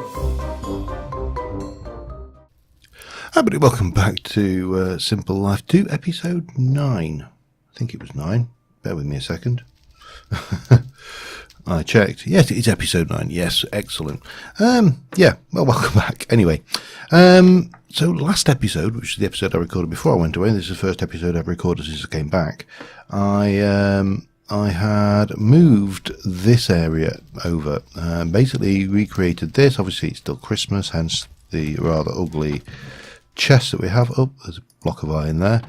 Hi everybody, welcome back to Simple Life 2, episode 9. I think it was 9. Bear with me a second. I checked. Yes, it is episode 9. Yes, excellent. Yeah, well, welcome back. Anyway, so last episode, which is the episode I recorded before I went away, this is the first episode I've recorded since I came back, I had moved this area over, basically recreated this. Obviously it's still Christmas, hence the rather ugly chest that we have. Oh, there's a block of iron there,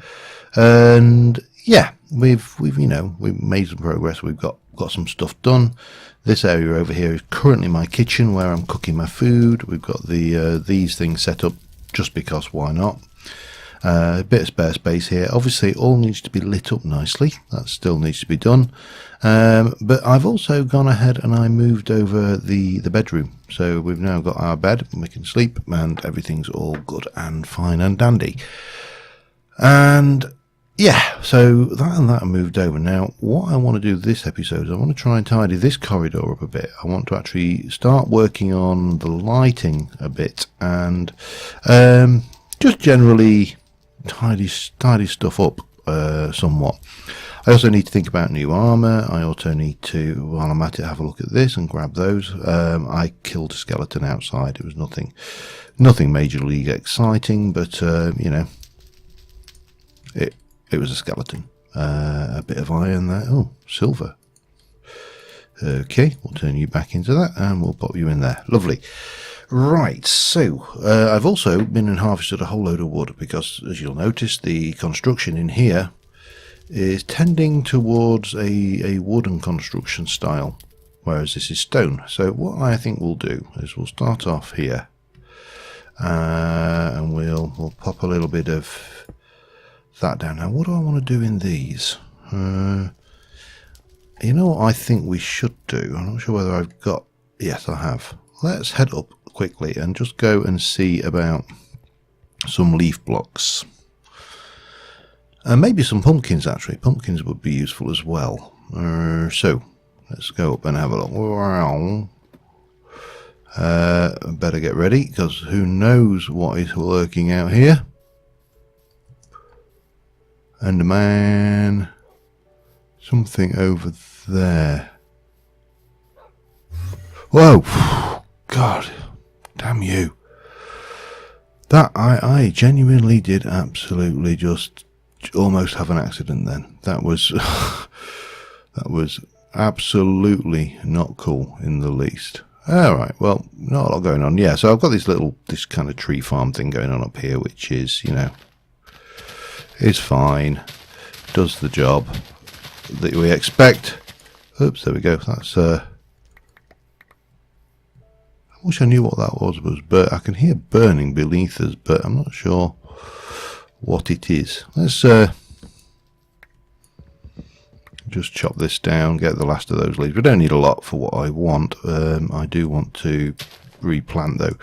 and yeah, we've made some progress. We've got some stuff done. This area over here is currently my kitchen where I'm cooking my food. We've got the these things set up just because, why not? A bit of spare space here. Obviously it all needs to be lit up nicely. That still needs to be done, but I've also gone ahead and I moved over the bedroom, so we've now got our bed and we can sleep and everything's all good and fine and dandy. And yeah, so that moved over. Now what I want to do this episode is I want to try and tidy this corridor up a bit. I want to actually start working on the lighting a bit and just generally tidy stuff up somewhat. I also need to think about new armour. I also need to, while I'm at it, have a look at this and grab those. I killed a skeleton outside. It was nothing majorly exciting, but you know, it was a skeleton. A bit of iron there. Oh, silver. Okay, we'll turn you back into that and we'll pop you in there. Lovely. Right, so I've also been and harvested a whole load of wood because, as you'll notice, the construction in here is tending towards a wooden construction style, whereas this is stone. So what I think we'll do is we'll start off here, and we'll pop a little bit of that down. Now, what do I want to do in these? You know what I think we should do? I'm not sure whether I've got... Yes, I have. Let's head up quickly and just go and see about some leaf blocks. And maybe some pumpkins, actually. Pumpkins would be useful as well. So, let's go up and have a look. Wow. Better get ready, because who knows what is lurking out here. And a man... Something over there. Whoa! God, damn you. That, I genuinely did absolutely just almost have an accident then. That was, that was absolutely not cool in the least. Alright, well, not a lot going on. Yeah, so I've got this kind of tree farm thing going on up here, which is, you know, is fine. Does the job that we expect. Oops, there we go. That's, I wish I knew what that was, but I can hear burning beneath us, but I'm not sure what it is. Let's just chop this down, get the last of those leaves. We don't need a lot for what I want. I do want to replant though.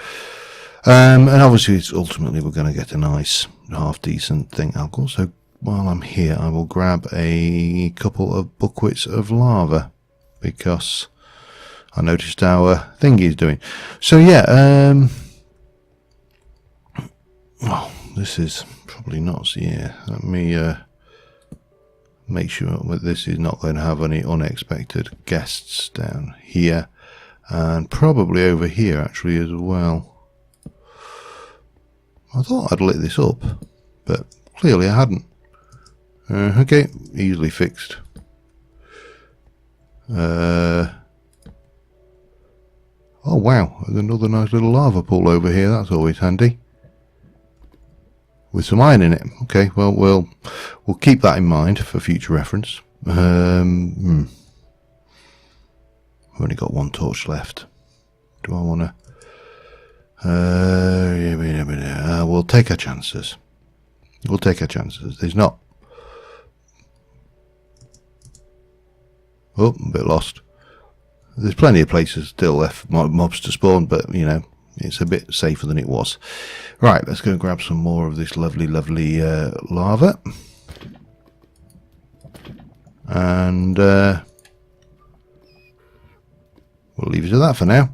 And obviously it's ultimately we're going to get a nice half decent thing. I'll also, while I'm here, I will grab a couple of buckets of lava because I noticed our thingy is doing. So yeah, oh, this is probably not. Yeah, let me make sure that this is not going to have any unexpected guests down here, and probably over here actually as well. I thought I'd lit this up, but clearly I hadn't. Okay, easily fixed. Oh wow, there's another nice little lava pool over here. That's always handy. With some iron in it. Okay, well we'll keep that in mind for future reference. We've only got one torch left. Do I want to? We'll take our chances. We'll take our chances. There's not. Oh, a bit lost. There's plenty of places still left mobs to spawn, but you know, it's a bit safer than it was. Right, let's go and grab some more of this lovely lava. And we'll leave it at that for now.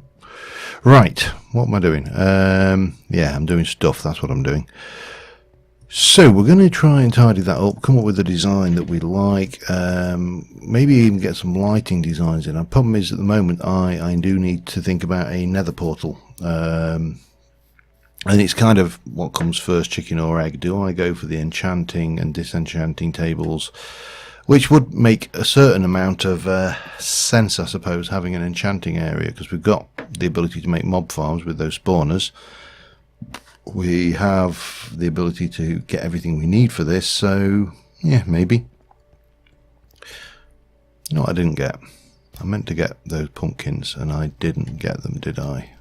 Right, what am I doing? Yeah, I'm doing stuff. That's what I'm doing. So we're going to try and tidy that up, come up with a design that we like, maybe even get some lighting designs in. Our problem is at the moment I do need to think about a nether portal, and it's kind of what comes first, chicken or egg. Do I go for the enchanting and disenchanting tables, which would make a certain amount of sense, I suppose, having an enchanting area, because we've got the ability to make mob farms with those spawners. We have the ability to get everything we need for this, so yeah, maybe. You know what I didn't get? I meant to get those pumpkins and I didn't get them, did I?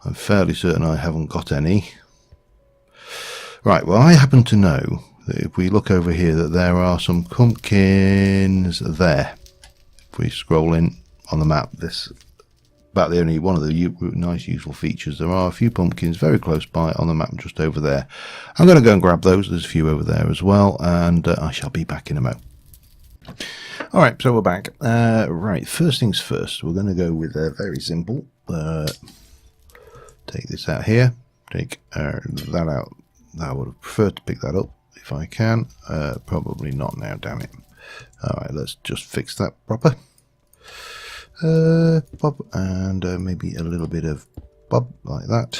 I'm fairly certain I haven't got any. Right, well, I happen to know that if we look over here that there are some pumpkins there. If we scroll in on the map, this about the only one of the nice useful features. There are a few pumpkins very close by on the map just over there. I'm going to go and grab those. There's a few over there as well, and I shall be back in a mo. Alright, so we're back. Right, first things first, we're going to go with very simple. Take this out here, take that out. I would have preferred to pick that up if I can. Probably not now, damn it. Alright, let's just fix that proper. Bob, and maybe a little bit of bob like that.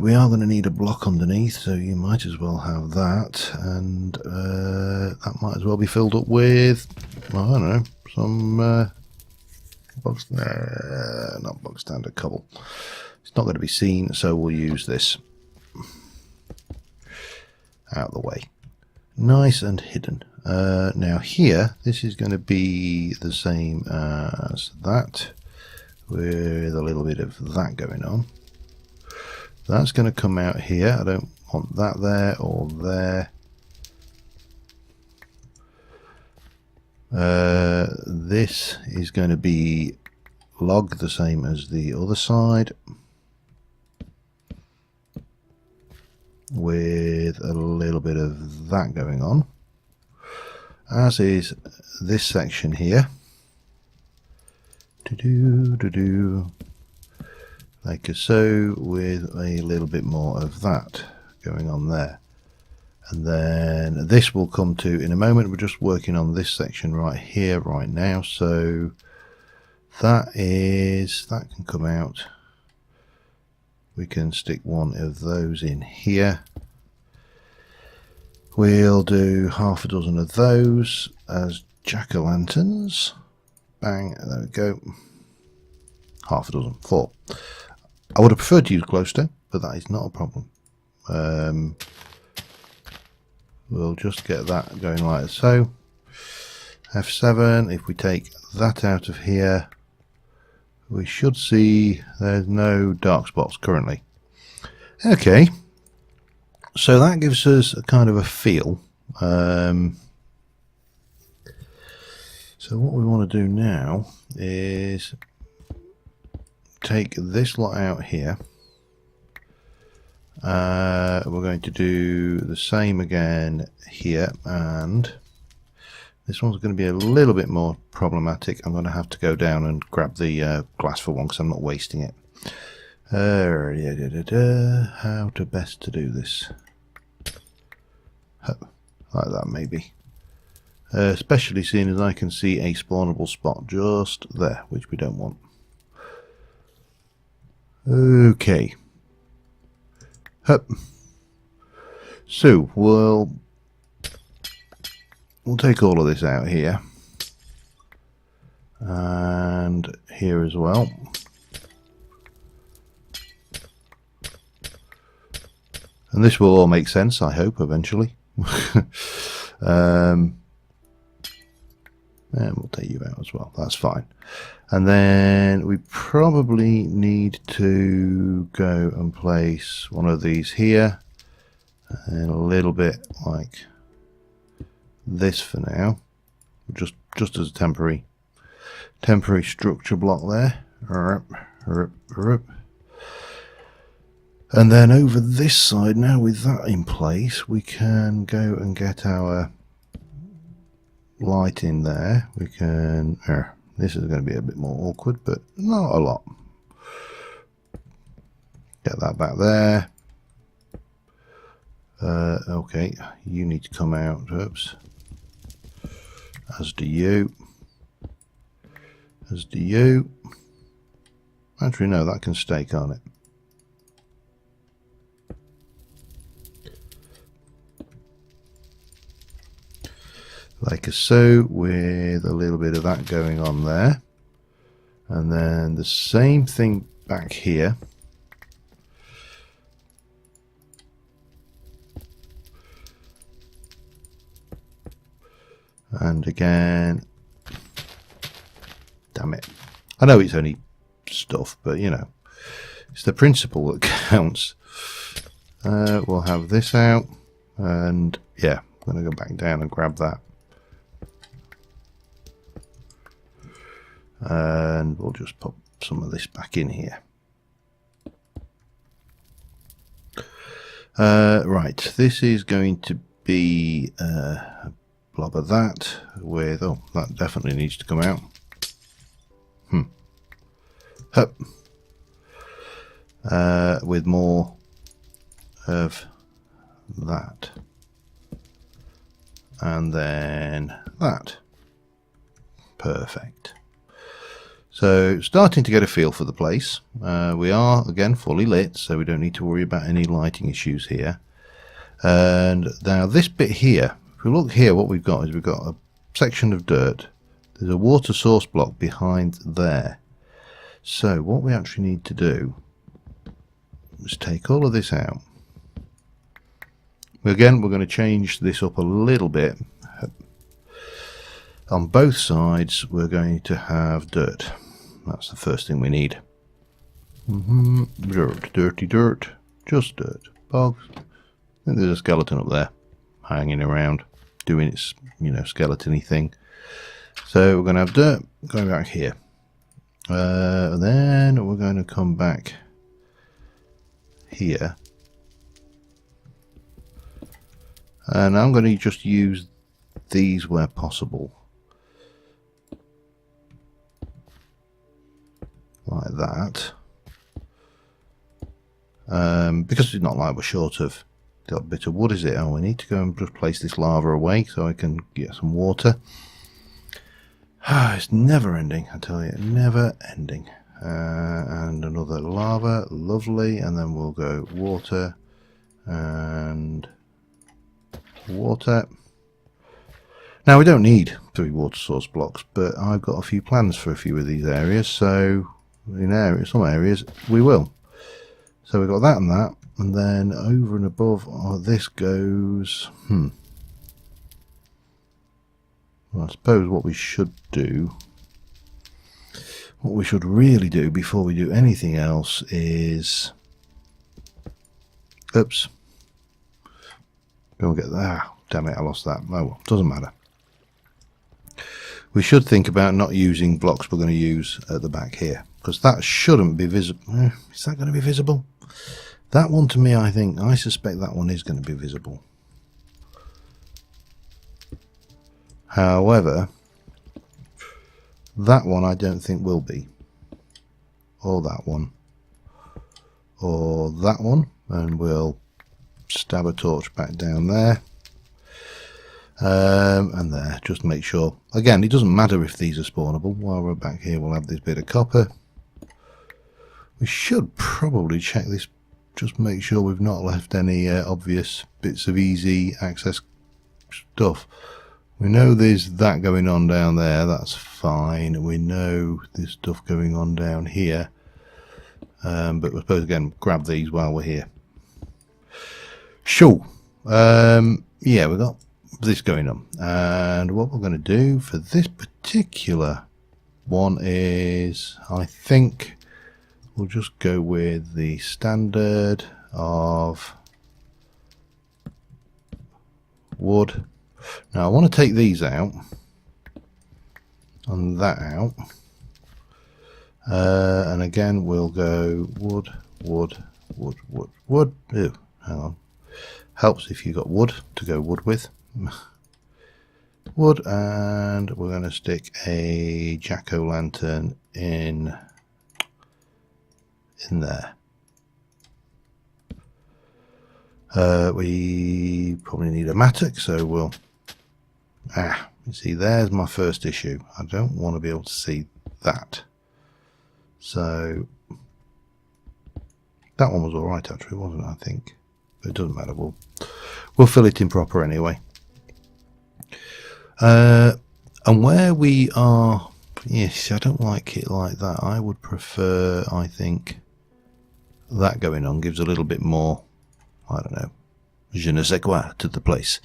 We are going to need a block underneath, so you might as well have that, and that might as well be filled up with, well, I don't know, some box, not box standard cobble. It's not going to be seen, so we'll use this out of the way, nice and hidden. Now here, this is going to be the same as that, with a little bit of that going on. That's going to come out here. I don't want that there or there. This is going to be log, the same as the other side, with a little bit of that going on, as is this section here. Like so, with a little bit more of that going on there. And then this will come to in a moment. We're just working on this section right here right now, so that can come out. We can stick one of those in here. We'll do half a dozen of those as jack-o'-lanterns. Bang, there we go. Half a dozen, 4. I would have preferred to use glowstone, but that is not a problem. We'll just get that going like so. F7, if we take that out of here, we should see there's no dark spots currently. Okay, so that gives us a kind of a feel. So what we want to do now is take this lot out here. We're going to do the same again here, and this one's going to be a little bit more problematic. I'm going to have to go down and grab the glass for one because I'm not wasting it. How to best to do this? Like that maybe. Especially seeing as I can see a spawnable spot just there, which we don't want. Okay. So we'll take all of this out here and here as well. And this will all make sense, I hope, eventually. And we'll take you out as well, that's fine. And then we probably need to go and place one of these here, and a little bit like this for now, just as a temporary structure block there. And then over this side now, with that in place, we can go and get our light in there. We can this is going to be a bit more awkward, but not a lot. Get that back there. Okay, you need to come out. Oops. As do you. As do you. Actually, no, that can stay, can't it? Like so, with a little bit of that going on there. And then the same thing back here. And again, damn it. I know it's only stuff, but you know, it's the principle that counts. We'll have this out, and yeah, I'm going to go back down and grab that. And we'll just pop some of this back in here. Right, this is going to be a blob of that with, oh, that definitely needs to come out. Hup. With more of that. And then that. Perfect. So, starting to get a feel for the place. We are, again, fully lit, so we don't need to worry about any lighting issues here. And now this bit here, if we look here, what we've got is we've got a section of dirt. There's a water source block behind there. So, what we actually need to do is take all of this out. Again, we're going to change this up a little bit. On both sides, we're going to have dirt. That's the first thing we need. Dirt, dirty dirt, just dirt. Bogs. I think there's a skeleton up there, hanging around, doing its, you know, skeleton-y thing. So we're going to have dirt going back here. Then we're going to come back here. And I'm going to just use these where possible. Like that. Because it's not like we're short of got a bit of wood, is it? Oh, we need to go and just place this lava away so I can get some water. It's never ending, I tell you, never ending. And another lava, lovely, and then we'll go water and water. Now we don't need 3 water source blocks, but I've got a few plans for a few of these areas, so in some areas we will. So we've got that, and then over and above this goes, well, I suppose what we should do, what we should really do before we do anything else is, oops, go and get that. Damn it, I lost that. Oh well, doesn't matter. We should think about not using blocks we're going to use at the back here, because that shouldn't be visible. Is that going to be visible? That one, to me, I suspect that one is going to be visible. However, that one I don't think will be. Or that one. Or that one. And we'll stab a torch back down there. And there, just make sure. Again, it doesn't matter if these are spawnable. While we're back here, we'll have this bit of copper. We should probably check this, just make sure we've not left any obvious bits of easy access stuff. We know there's that going on down there, that's fine. We know there's stuff going on down here. But we're supposed to, again, grab these while we're here. Sure. Yeah, we've got this going on. And what we're going to do for this particular one is, I think we'll just go with the standard of wood. Now I want to take these out and that out, and again we'll go wood, wood, wood, wood, wood. Ew, hang on. Helps if you've got wood to go wood with. Wood, and we're going to stick a jack-o'-lantern in there. We probably need a mattock, so we'll... you see, there's my first issue. I don't want to be able to see that. So that one was all right, actually, wasn't it? I think, but it doesn't matter. We'll fill it in proper anyway. And where we are, yes, I don't like it like that. I would prefer, I think, that going on gives a little bit more, I don't know, je ne sais quoi to the place.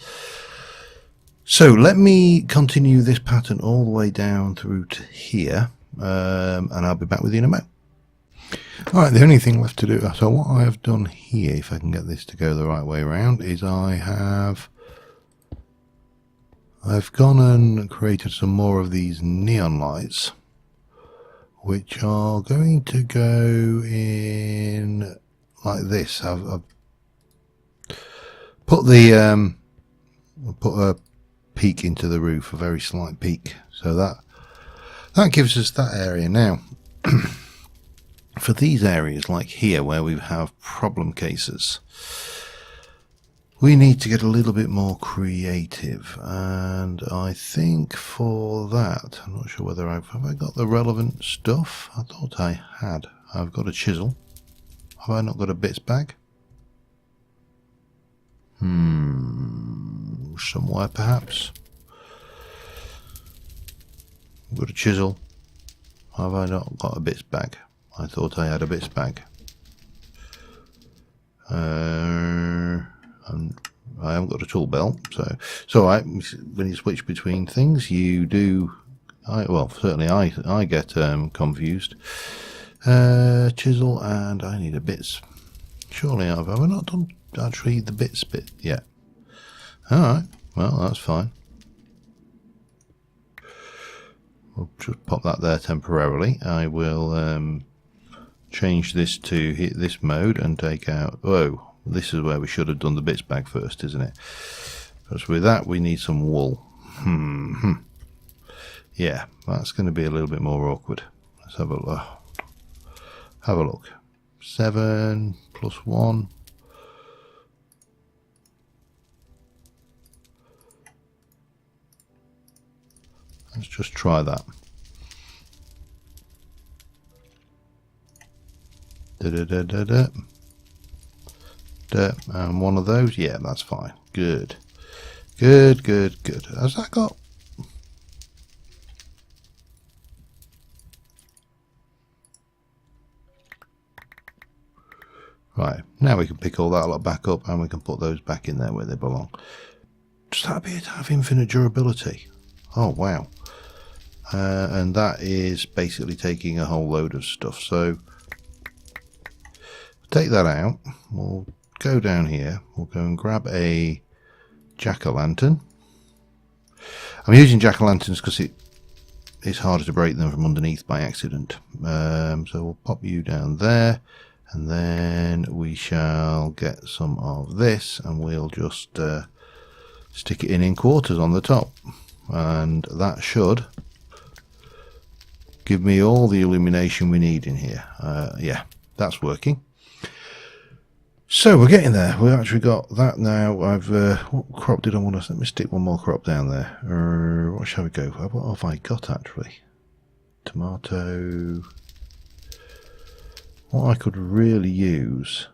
So let me continue this pattern all the way down through to here, and I'll be back with you in a moment. All right, the only thing left to do, so what I have done here, if I can get this to go the right way around, is I've gone and created some more of these neon lights, which are going to go in like this. I've put the put a peak into the roof, a very slight peak, so that gives us that area. Now for these areas like here where we have problem cases, we need to get a little bit more creative, and I think for that, I'm not sure whether have I got the relevant stuff? I thought I had. I've got a chisel. Have I not got a bits bag? Somewhere perhaps. I've got a chisel. Have I not got a bits bag? I thought I had a bits bag. And I haven't got a tool belt, so when you switch between things, you do. Certainly I get confused. Chisel, and I need a bits. Surely have I not done actually the bits bit yet? All right, well that's fine. We'll just pop that there temporarily. I will change this to hit this mode and take out. Whoa. This is where we should have done the bits bag first, isn't it? Because with that we need some wool. Yeah, that's going to be a little bit more awkward. Let's have a look. 7 plus 1. Let's just try that. And one of those, yeah, that's fine. Good. Has that got? Right, now we can pick all that lot back up and we can put those back in there where they belong. Does that appear to have infinite durability? Oh wow. And that is basically taking a whole load of stuff. So take that out. We'll go down here. We'll go and grab a jack-o'-lantern. I'm using jack-o'-lanterns because it's harder to break them from underneath by accident. So we'll pop you down there, and then we shall get some of this, and we'll just stick it in quarters on the top, and that should give me all the illumination we need in here. Yeah, that's working. So we're getting there. We've actually got that now. What crop did I want to? Let me stick one more crop down there. What shall we go for? What have I got actually? Tomato. What I could really use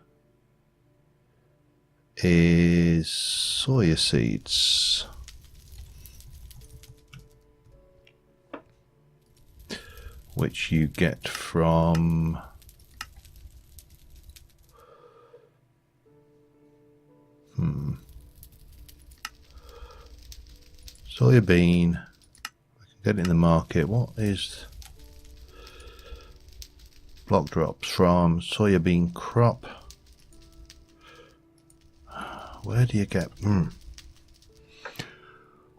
is soya seeds. Which you get from soya bean. I can get it in the market. What is block drops from soya bean crop? Where do you get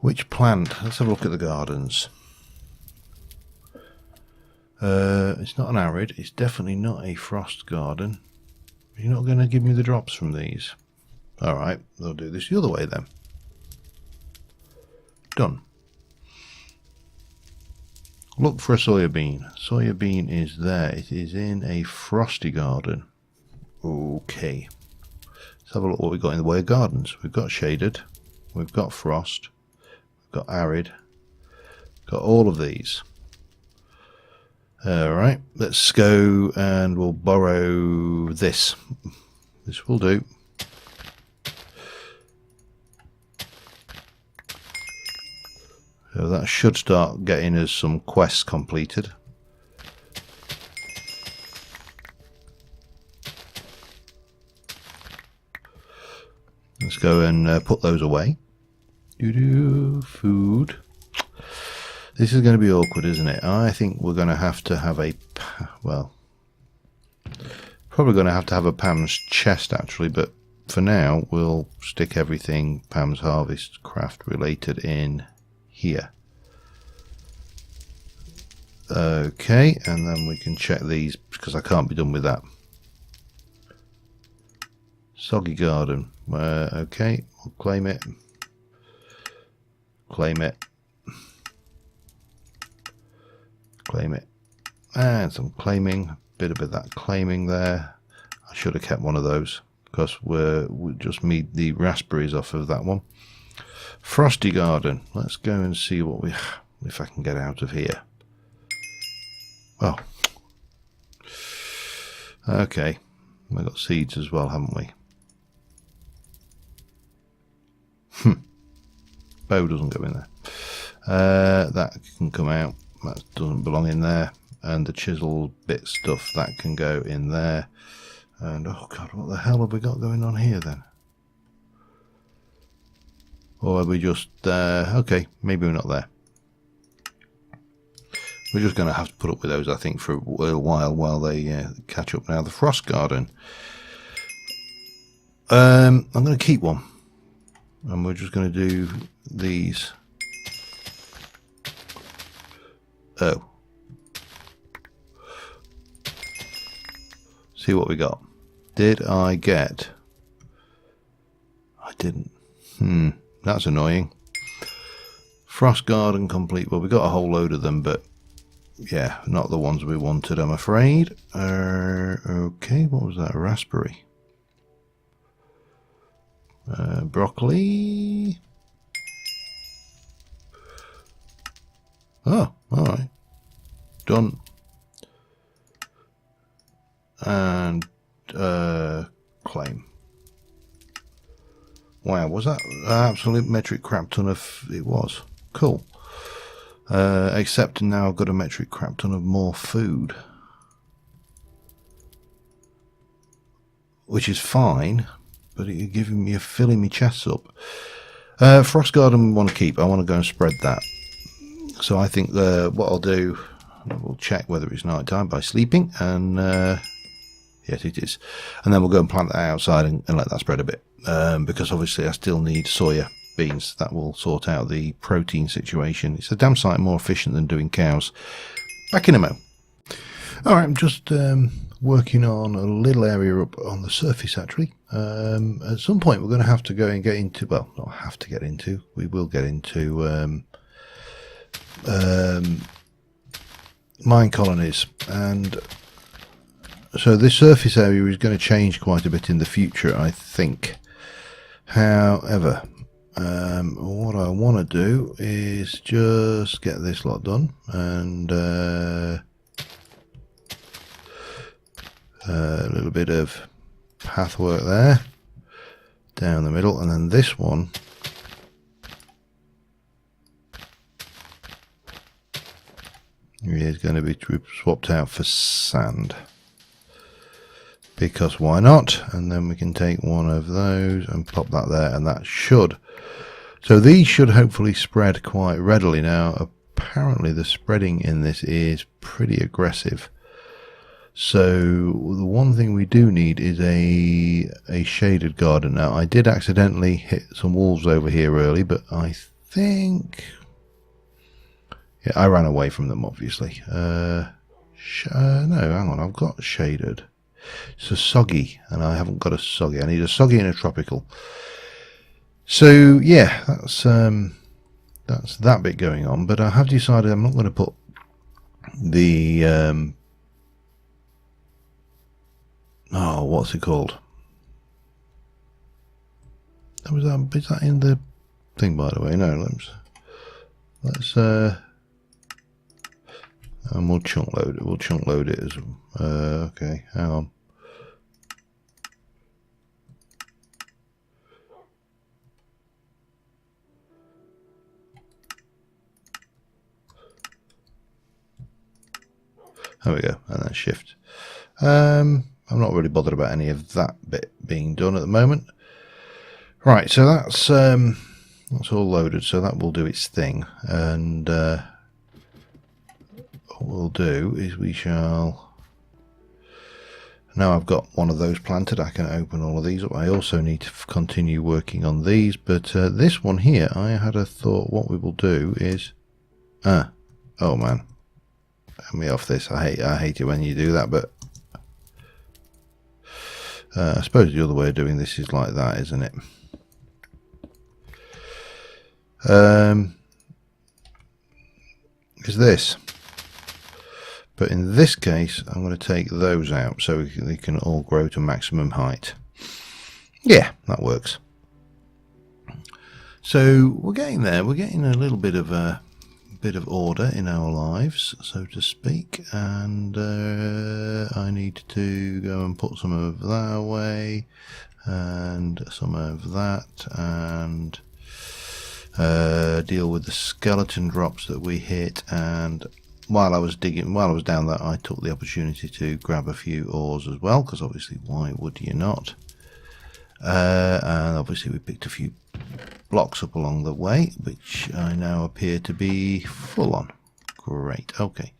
which plant? Let's have a look at the gardens. It's not an arid. It's definitely not a frost garden. You're not going to give me the drops from these. Alright, they'll do this the other way then. Done. Look for a soya bean. Soya bean is there. It is in a frosty garden. Okay. Let's have a look what we've got in the way of gardens. We've got shaded, we've got frost, we've got arid, got all of these. Alright, let's go and we'll borrow this. This will do. So that should start getting us some quests completed. Let's go and put those away. Food. This is going to be awkward, isn't it? I think we're going to have a, well, probably going to have a Pam's chest actually, but for now we'll stick everything Pam's Harvest craft related in here. Okay, and then we can check these because I can't be done with that. Soggy garden. Okay, we'll claim it. Claim it. Claim it. And some claiming. Bit of that claiming there. I should have kept one of those because we just need the raspberries off of that one. Frosty garden. Let's go and see what if I can get out of here. Oh. Okay. We've got seeds as well, haven't we? Bow doesn't go in there. That can come out. That doesn't belong in there. And the chisel bit stuff, that can go in there. And oh god, what the hell have we got going on here then? Or are we just okay, maybe we're not there. We're just going to have to put up with those, I think, for a while they catch up. Now the frost garden, I'm going to keep one, and we're just going to do these. Oh, see what we got. Did I get? I didn't. That's annoying. Frost garden complete. Well, we got a whole load of them, but yeah, not the ones we wanted, I'm afraid. Okay, what was that? Raspberry. Broccoli. Oh, alright. Done. And claim. Wow, was that an absolute metric crap ton of... It was. Cool. Except now I've got a metric crap ton of more food. Which is fine, but you're giving me filling me chests up. Frost garden we want to keep. I want to go and spread that. So I think what I'll do, we'll check whether it's night time by sleeping, and yes it is. And then we'll go and plant that outside and let that spread a bit. Because obviously I still need soya beans. That will sort out the protein situation. It's a damn sight more efficient than doing cows. Back in a mo. Alright, I'm just working on a little area up on the surface actually. At some point we're going to have to go and get into, well, not have to get into, we will get into mine colonies, and so this surface area is going to change quite a bit in the future, I think. However, what I want to do is just get this lot done, and a little bit of path work there down the middle, and then this one is going to be swapped out for sand, because why not? And then we can take one of those and pop that there, and that should, so these should hopefully spread quite readily. Now apparently the spreading in this is pretty aggressive, so the one thing we do need is a shaded garden. Now I did accidentally hit some wolves over here early, but I think, yeah, I ran away from them obviously. No, hang on, I've got shaded. It's a soggy, and I haven't got a soggy. I need a soggy and a tropical. So yeah, that's that bit going on. But I have decided I'm not going to put the oh, what's it called? Is that in the thing, by the way? No, let's and we'll chunk load it. We'll chunk load it as okay, hang on. There we go, and then shift. I'm not really bothered about any of that bit being done at the moment. Right, so that's all loaded, so that will do its thing. And what we'll do is we shall. Now I've got one of those planted, I can open all of these up. I also need to continue working on these, but this one here, I had a thought. What we will do is, oh man. Let me off this. I hate it when you do that, but I suppose the other way of doing this is like that, isn't it? Is this, but in this case I'm going to take those out so they can all grow to maximum height. Yeah, that works. So we're getting there. We're getting a little bit of order in our lives, so to speak, and I need to go and put some of that away and some of that, and deal with the skeleton drops that we hit. And while I was down there, I took the opportunity to grab a few ores as well, because obviously why would you not? And obviously we picked a few blocks up along the way, which I now appear to be full on. Great. Okay,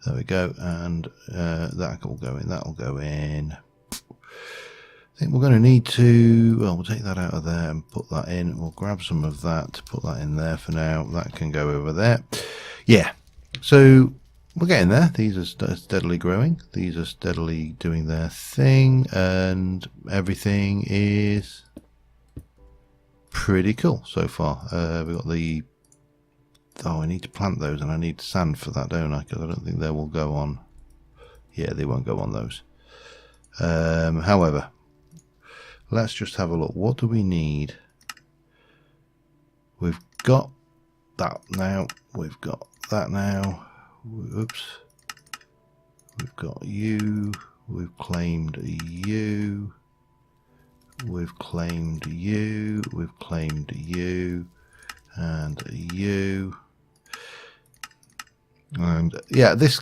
there we go, and that will go in. That'll go in. I think we're going to need to, well, we'll take that out of there and put that in. We'll grab some of that, put that in there for now. That can go over there. Yeah, so we're getting there. These are steadily growing. These are steadily doing their thing, and everything is pretty cool so far. We've got the, I need to plant those, and I need sand for that, don't I? Because I don't think they will go on. Yeah, they won't go on those. However, let's just have a look. What do we need? We've got that now. We've got that now. Oops. We've got you. We've claimed you. We've claimed you. We've claimed you. And you. And yeah, this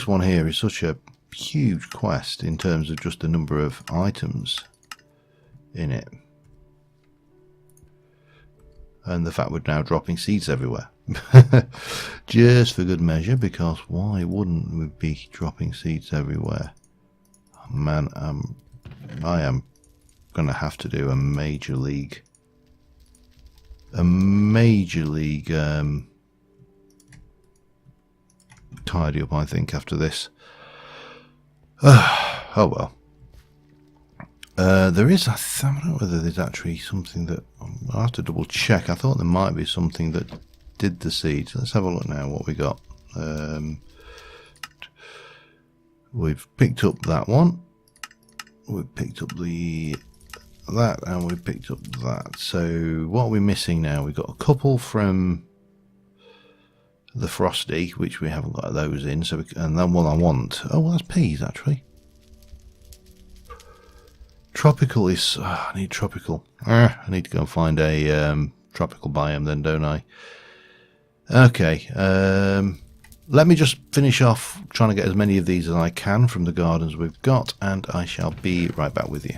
one here is such a huge quest in terms of just the number of items in it, and the fact we're now dropping seeds everywhere. Just for good measure, because why wouldn't we be dropping seeds everywhere? Man, I am gonna have to do a major league tidy up, I think, after this. Oh well. There is, I don't know whether there's actually something that, I'll have to double check. I thought there might be something that did the seeds. Let's have a look now what we got. We've picked up that one. We've picked up that, and we've picked up that. So what are we missing now? We've got a couple from the Frosty, which we haven't got those in. So and then one I want. Oh, well, that's peas actually. Tropical is, I need tropical. I need to go and find a tropical biome then, don't I? Okay, let me just finish off trying to get as many of these as I can from the gardens we've got, and I shall be right back with you.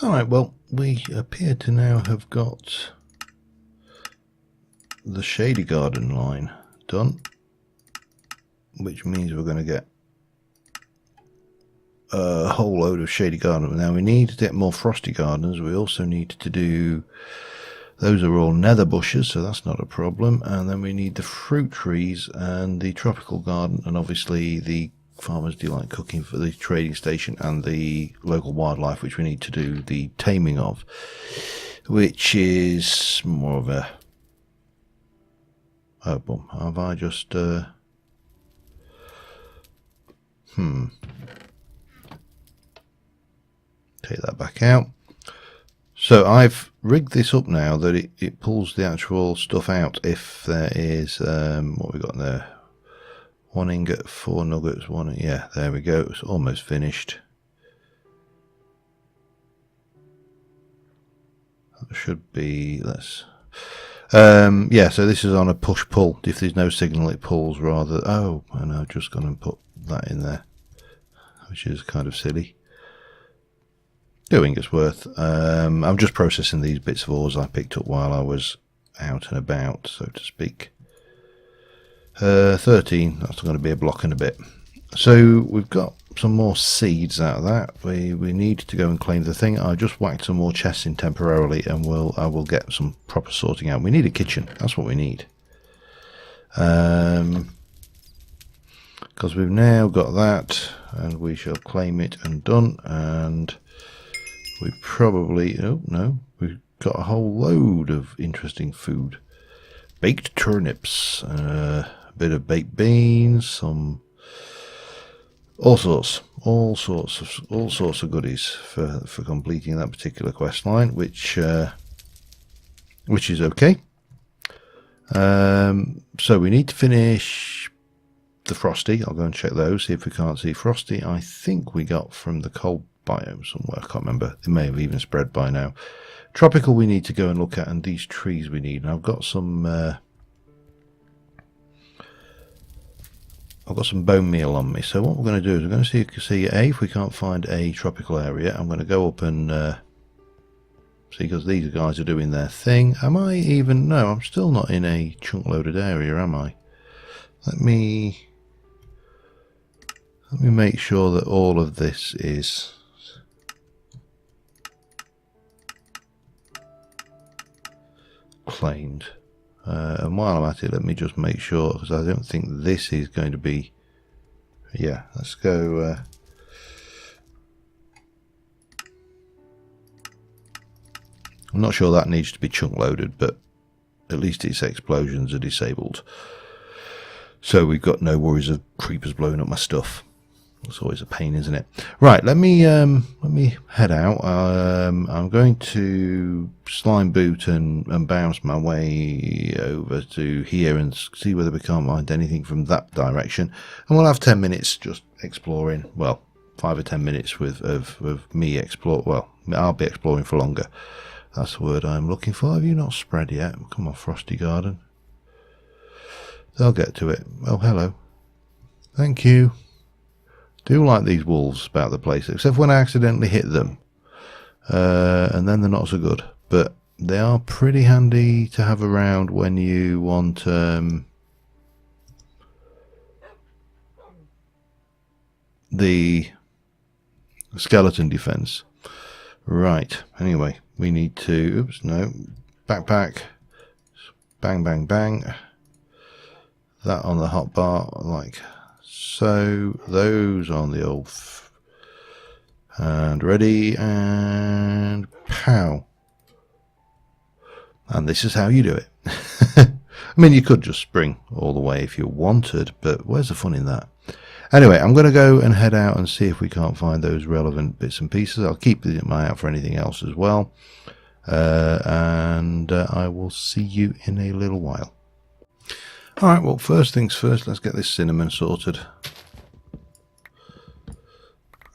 Alright, well, we appear to now have got the shady garden line done, which means we're going to get a whole load of shady garden. Now we need to get more frosty gardens. We also need to do, those are all nether bushes, so that's not a problem. And then we need the fruit trees and the tropical garden, and obviously the farmers delight cooking for the trading station and the local wildlife, which we need to do the taming of, which is more of a, oh boom, have I just take that back out. So I've rigged this up now that it pulls the actual stuff out if there is, what we got there, 1 ingot, 4 nuggets, yeah, there we go, it's almost finished. That should be, yeah, so this is on a push-pull. If there's no signal, it pulls rather, oh, and I've just gone and put that in there, which is kind of silly. Doing its worth. I'm just processing these bits of ores I picked up while I was out and about, so to speak. 13, that's going to be a block in a bit. So we've got some more seeds out of that. We need to go and claim the thing. I just whacked some more chests in temporarily, and I will get some proper sorting out. We need a kitchen, that's what we need. Because we've now got that, and we shall claim it and done, and we probably, oh no, we've got a whole load of interesting food. Baked turnips, a bit of baked beans, some all sorts of goodies for completing that particular quest line, which is okay. So we need to finish the Frosty. I'll go and check those, see if we can't see Frosty. I think we got from the cold biome somewhere, I can't remember, it may have even spread by now. Tropical we need to go and look at, and these trees we need, and I've got some bone meal on me. So what we're going to do is we're going to see if we can't find a tropical area. I'm going to go up and see, because these guys are doing their thing. Am I even, no, I'm still not in a chunk loaded area, am I? Let me make sure that all of this is claimed, and while I'm at it, let me just make sure, because I don't think this is going to be, yeah, let's go I'm not sure that needs to be chunk loaded, but at least its explosions are disabled, so we've got no worries of creepers blowing up my stuff. It's always a pain, isn't it? Right, let me head out. I'm going to slime boot and bounce my way over to here and see whether we can't find anything from that direction. And we'll have 10 minutes just exploring. Well, 5 or 10 minutes of me explore. Well, I'll be exploring for longer. That's the word I'm looking for. Have you not spread yet? Come on, Frosty Garden. They'll get to it. Oh, hello. Thank you. Do like these wolves about the place, except when I accidentally hit them, and then they're not so good, but they are pretty handy to have around when you want the skeleton defense. Right, anyway, we need to, oops, no, backpack, bang bang bang, that on the hotbar, like so, those on the old and ready, and pow. And this is how you do it. I mean, you could just spring all the way if you wanted, but where's the fun in that? Anyway, I'm going to go and head out and see if we can't find those relevant bits and pieces. I'll keep an eye out for anything else as well, and I will see you in a little while. Alright, well, first things first, let's get this cinnamon sorted.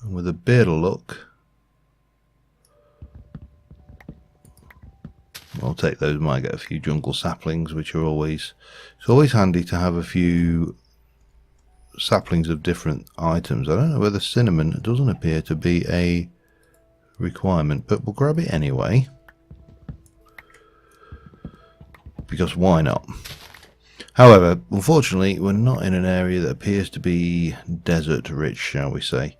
And with a bit of luck, I'll take those, might get a few jungle saplings, which are always, it's always handy to have a few saplings of different items. I don't know whether cinnamon, it doesn't appear to be a requirement, but we'll grab it anyway. Because why not? However, unfortunately, we're not in an area that appears to be desert rich, shall we say.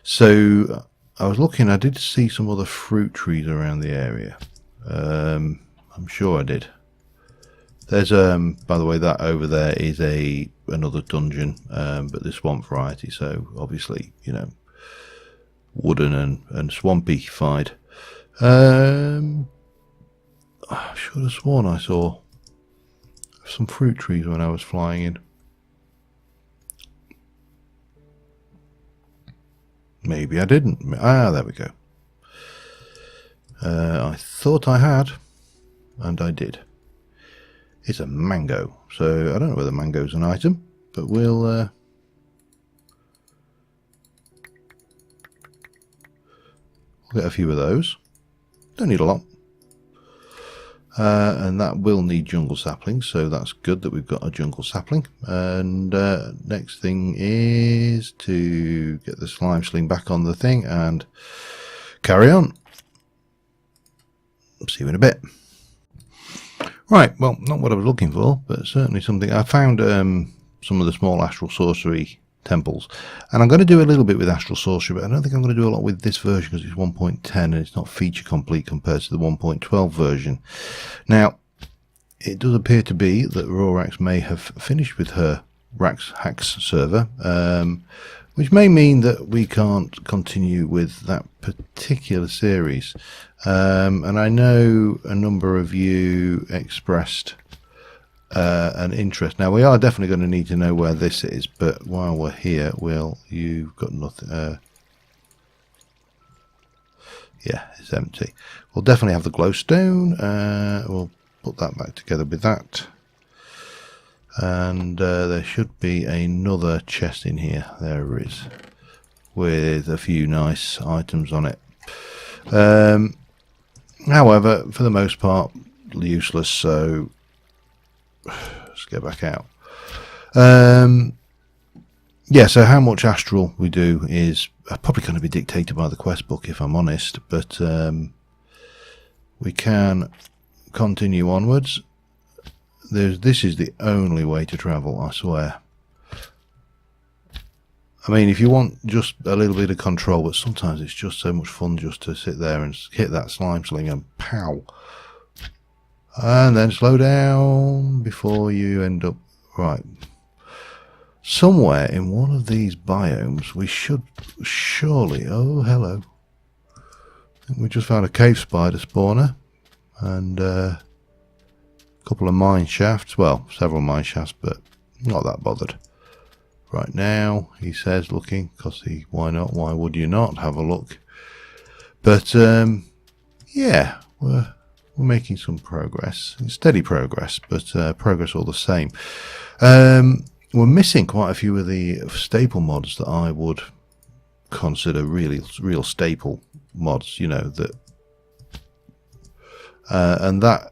So, I was looking, I did see some other fruit trees around the area. I'm sure I did. There's, by the way, that over there is another dungeon, but the swamp variety, so obviously, you know, wooden and swampy-fied. I should have sworn I saw some fruit trees when I was flying in. Maybe I didn't. Ah, there we go. I thought I had, and I did. It's a mango, so I don't know whether mango is an item, but we'll get a few of those. Don't need a lot. And that will need jungle saplings, so that's good that we've got a jungle sapling. And next thing is to get the slime sling back on the thing and carry on. See you in a bit. Right, well, not what I was looking for, but certainly something. I found some of the small astral sorcery temples, and I'm going to do a little bit with astral sorcery, but I don't think I'm going to do a lot with this version because it's 1.10 and it's not feature complete compared to the 1.12 version. Now, it does appear to be that Rorax may have finished with her Rax Hacks server, which may mean that we can't continue with that particular series. And I know a number of you expressed an interest. Now, we are definitely going to need to know where this is, but while we're here, well, you've got nothing. Yeah, it's empty. We'll definitely have the glowstone. We'll put that back together with that. And there should be another chest in here. There is, with a few nice items on it. However, for the most part, useless, so let's get back out. Yeah, so how much astral we do is probably going to be dictated by the quest book, if I'm honest, but we can continue onwards. This is the only way to travel, I swear. I mean, if you want just a little bit of control, but sometimes it's just so much fun just to sit there and hit that slime sling and pow. And then slow down before you end up... Right. Somewhere in one of these biomes, we should surely... Oh, hello. I think we just found a cave spider spawner. And a couple of mine shafts. Well, several mine shafts, but not that bothered. Right now, he says, looking, because why not? Why would you not have a look? But yeah, we're making some progress, steady progress, but progress all the same. We're missing quite a few of the staple mods that I would consider real staple mods. You know that, and that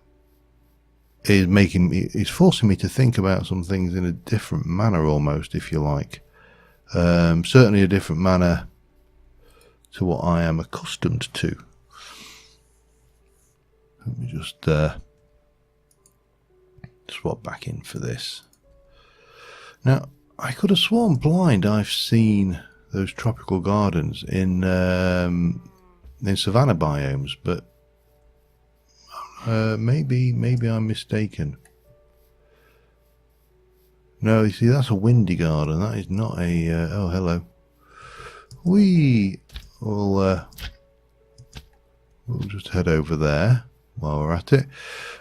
is forcing me to think about some things in a different manner, almost, if you like. Certainly a different manner to what I am accustomed to. Let me just swap back in for this. Now, I could have sworn blind I've seen those tropical gardens in savanna biomes, but maybe I'm mistaken. No, you see, that's a windy garden. That is not a... oh, hello. We'll just head over there while we're at it.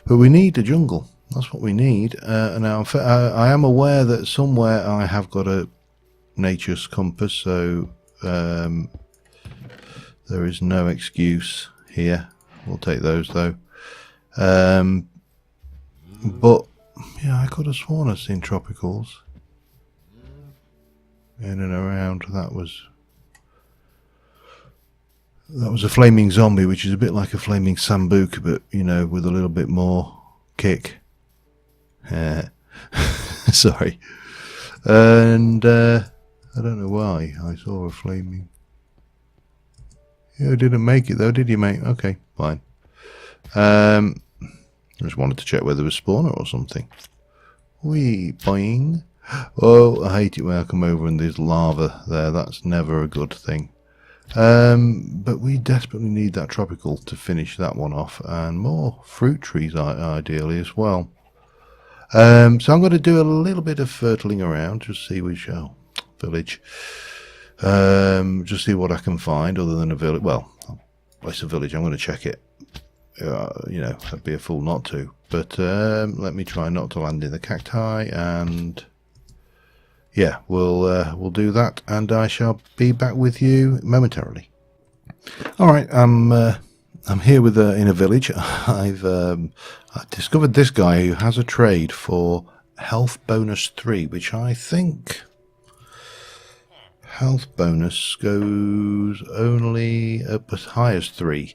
But we need a jungle. That's what we need. Now, I am aware that somewhere I have got a Nitrous compass, so there is no excuse here. We'll take those, though. But yeah, I could have sworn I'd seen tropicals in and around. That was a flaming zombie, which is a bit like a flaming sambuca, but you know, with a little bit more kick. Sorry. And I don't know why I saw a flaming. You didn't make it though, did you, mate? Okay, fine. I just wanted to check whether there was a spawner or something. Wee, boing. Oh, I hate it when I come over and there's lava there. That's never a good thing. But we desperately need that tropical to finish that one off, and more fruit trees ideally as well. So I'm going to do a little bit of fertiling around, just see which village. Just see what I can find other than a village. Well, it's a village. I'm going to check it. You know, I'd be a fool not to. But let me try not to land in the cacti, and yeah, we'll do that, and I shall be back with you momentarily. All right, I'm I'm here with in a village. I've discovered this guy who has a trade for health bonus 3, which I think health bonus goes only up as high as 3.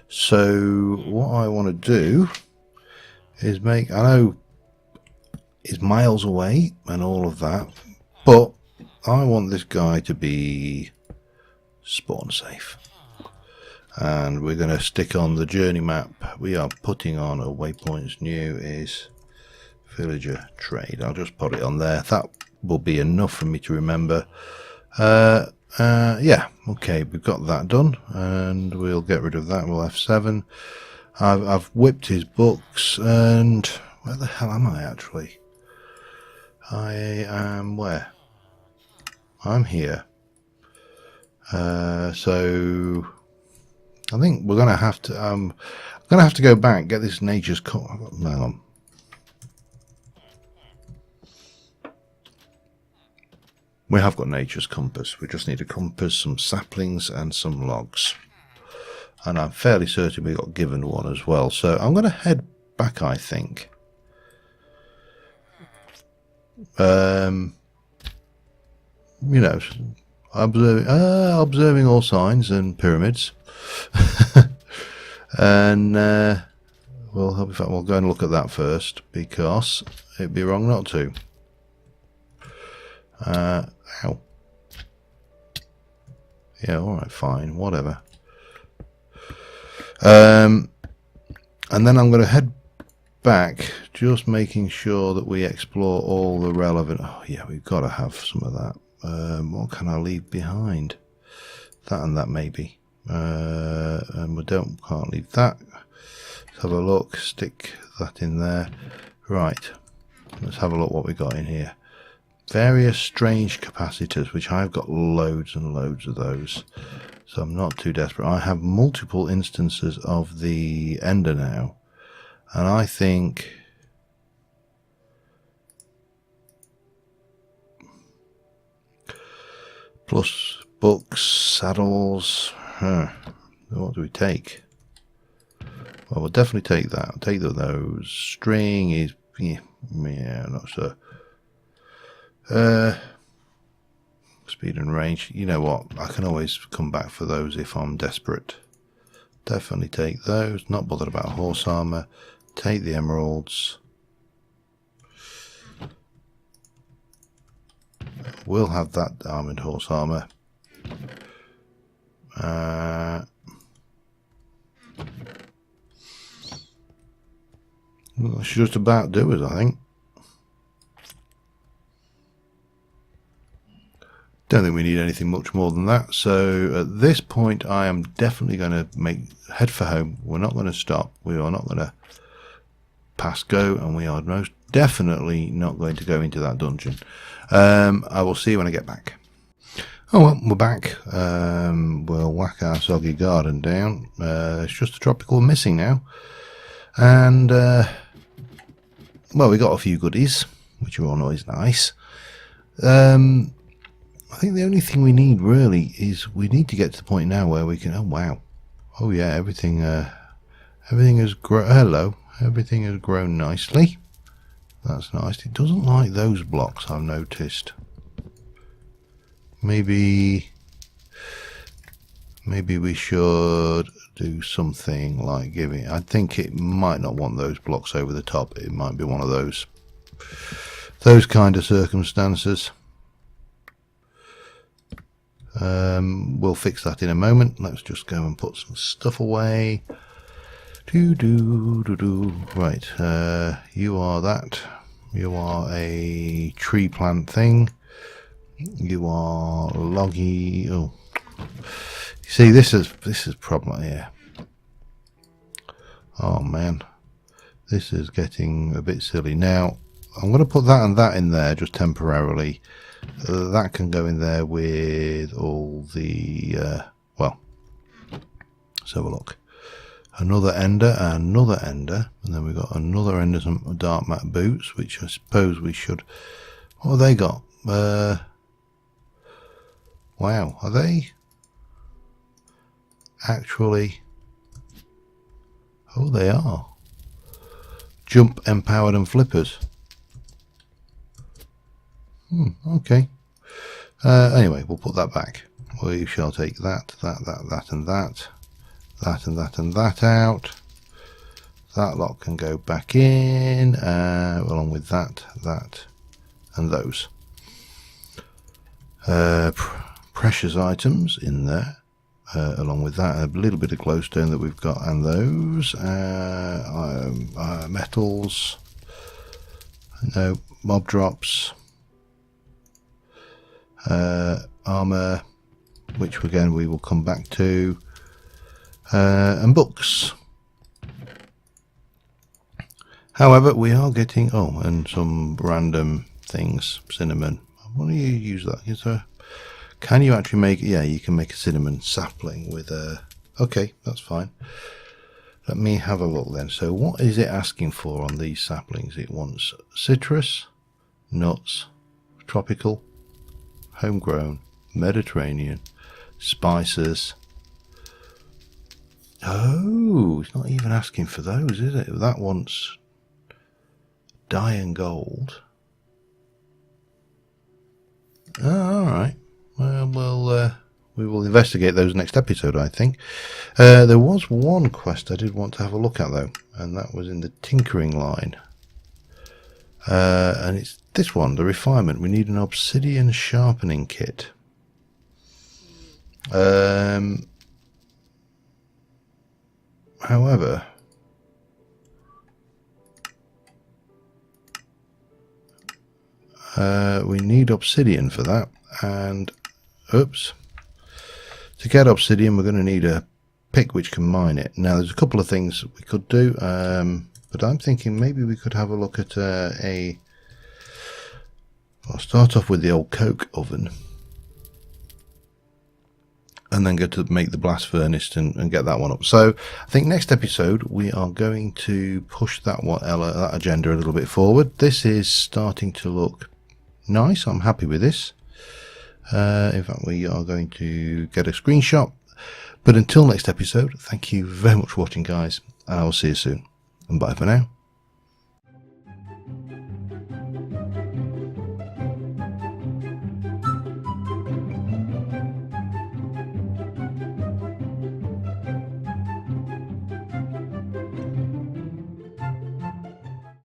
So what I want to do is I know it's miles away and all of that, but I want this guy to be spawn safe. And we're going to stick on the journey map. We are putting on a waypoints new is villager trade. I'll just put it on there. That will be enough for me to remember. Yeah, okay, we've got that done, and we'll get rid of that. We'll F7. I've whipped his books, and where the hell am I actually? I am where? I'm here. So I think we're gonna have to. I'm gonna have to go back, get this nature's. Hang on. We have got nature's compass. We just need a compass, some saplings, and some logs. And I'm fairly certain we got given one as well. So I'm going to head back, I think. You know, observing all signs and pyramids. And well, in fact, we'll go and look at that first, because it'd be wrong not to. Ow. Yeah, alright, fine, whatever. And then I'm going to head back, just making sure that we explore all the relevant... Oh yeah, we've got to have some of that. What can I leave behind? That and that maybe. And we can't leave that. Let's have a look, stick that in there. Right, let's have a look what we got in here. Various strange capacitors, which I've got loads and loads of those, so I'm not too desperate. I have multiple instances of the Ender now, and I think plus books, saddles. What do we take? Well, we'll definitely take that. I'll take those. String is yeah, not sure. Speed and range. You know what? I can always come back for those if I'm desperate. Definitely take those. Not bothered about horse armor. Take the emeralds. We'll have that armored horse armor. That should just about do it, I think. Don't think we need anything much more than that. So at this point, I am definitely going to head for home. We're not going to stop. We are not going to pass go, and we are most definitely not going to go into that dungeon. I will see you when I get back. Oh well, we're back. We'll whack our soggy garden down. It's just a tropical missing now, and well, we got a few goodies, which are always nice. I think the only thing we need really is we need to get to the point now where we can. Oh wow! Oh yeah, everything has grown. Hello, everything has grown nicely. That's nice. It doesn't like those blocks, I've noticed. Maybe we should do something like giving. I think it might not want those blocks over the top. It might be one of those kind of circumstances. We'll fix that in a moment. Let's just go and put some stuff away. Right, you are that. You are a tree plant thing. You are loggy. Oh, you see, this is problem here. Oh man, this is getting a bit silly. Now I'm going to put that and that in there just temporarily. That can go in there with all the well, let's have a look. Another ender, and then we've got another ender, some dark matte boots, which I suppose we should. What have they got? Wow, are they actually Oh, they are. Jump, empowered and flippers. Okay. Anyway, we'll put that back. We shall take that and that and that and that out. That lot can go back in, along with that and those. Precious items in there, along with that, a little bit of glowstone that we've got, and those. Metals. No, mob drops. Armor, which again we will come back to, and books. However, we are getting and some random things. Cinnamon. Why do you use that? Can you actually make? Yeah, you can make a cinnamon sapling with a. Okay, that's fine. Let me have a look then. So, what is it asking for on these saplings? It wants citrus, nuts, tropical, homegrown, Mediterranean, spices. Oh, it's not even asking for those, is it? That wants dye and gold. Oh, all right. Well, we will investigate those next episode, I think. There was one quest I did want to have a look at, though, and that was in the tinkering line. And it's this one, the refinement. We need an obsidian sharpening kit. However, we need obsidian for that, and oops, to get obsidian we're going to need a pick which can mine it. Now there's a couple of things we could do, but I'm thinking maybe we could have a look at I'll start off with the old coke oven and then go to make the blast furnace and get that one up. So I think next episode we are going to push that agenda a little bit forward. This is starting to look nice. I'm happy with this. In fact, we are going to get a screenshot. But until next episode, thank you very much for watching, guys, and I will see you soon. And bye for now.